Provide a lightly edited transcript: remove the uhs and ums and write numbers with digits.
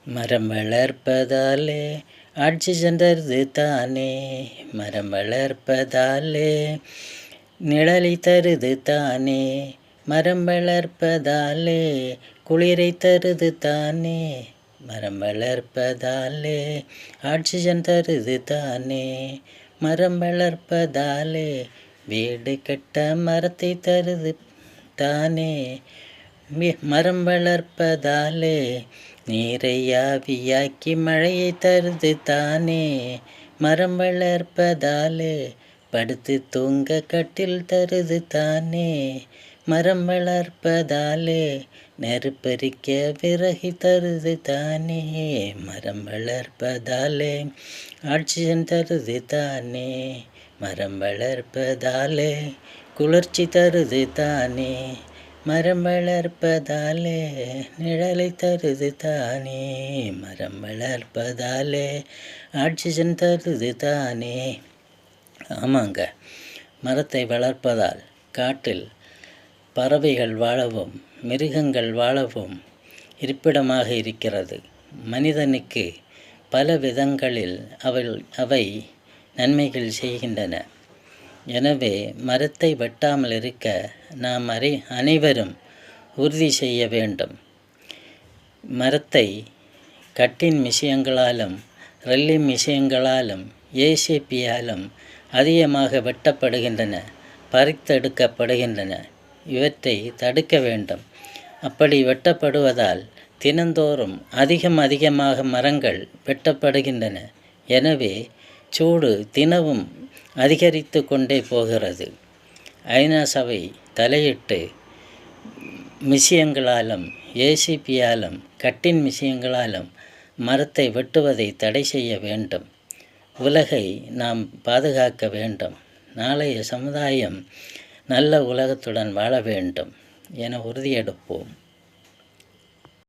மரம் வளர்ப்பதாலே ஆக்சிஜன் தருது தானே, மரம் வளர்ப்பதாலே நிழலை தருது தானே, மரம் வளர்ப்பதாலே குளிரை தருது தானே, மரம் வளர்ப்பதாலே ஆக்சிஜன் தருது தானே, மரம் வளர்ப்பதாலே வீடு கட்ட மரத்தை தருது தானே, மரம் வளர்ப்பதாலே நீரை ஆவியாக்கி மழையை தருது தானே, மரம் வளர்ப்பதாலே படுத்து தூங்க கட்டில் தருது தானே, மரம் வளர்ப்பதாலே நெருப்பரிக்க விறகு தருது தானே, மரம் வளர்ப்பதாலே ஆக்சிஜன் தருது தானே, மரம் வளர்ப்பதாலே குளிர்ச்சி தருது தானே, மரம் வளர்ப்பதாலே நிழலை தருது தானே, மரம் வளர்ப்பதாலே ஆக்சிஜன் தருது தானே. ஆமாங்க, மரத்தை வளர்ப்பதால் காட்டில் பறவைகள் வாழவும் மிருகங்கள் வாழவும் இருப்பிடமாக இருக்கிறது. மனிதனுக்கு பல விதங்களில் அவை நன்மைகள் செய்கின்றன. எனவே மரத்தை வெட்டாமல் இருக்க நாம் அனைவரும் உறுதி செய்ய வேண்டும். மரத்தை கட்டின் விஷயங்களாலும் ரெல்லிங் விஷயங்களாலும் ஏசிபியாலும் அதிகமாக வெட்டப்படுகின்றன, பறித்தெடுக்கப்படுகின்றன. இவற்றை தடுக்க வேண்டும். அப்படி வெட்டப்படுவதால் தினந்தோறும் அதிகமாக மரங்கள் வெட்டப்படுகின்றன. எனவே சூடு தினமும் அதிகரித்து கொண்டே போகிறது. ஐநா சபை தலையிட்டு விஷயங்களாலும் ஏசிபியாலும் கட்டின் விஷயங்களாலும் மரத்தை வெட்டுவதை தடை செய்ய வேண்டும். உலகை நாம் பாதுகாக்க வேண்டும். நாளைய சமுதாயம் நல்ல உலகத்துடன் வாழ வேண்டும் என உறுதியெடுப்போம்.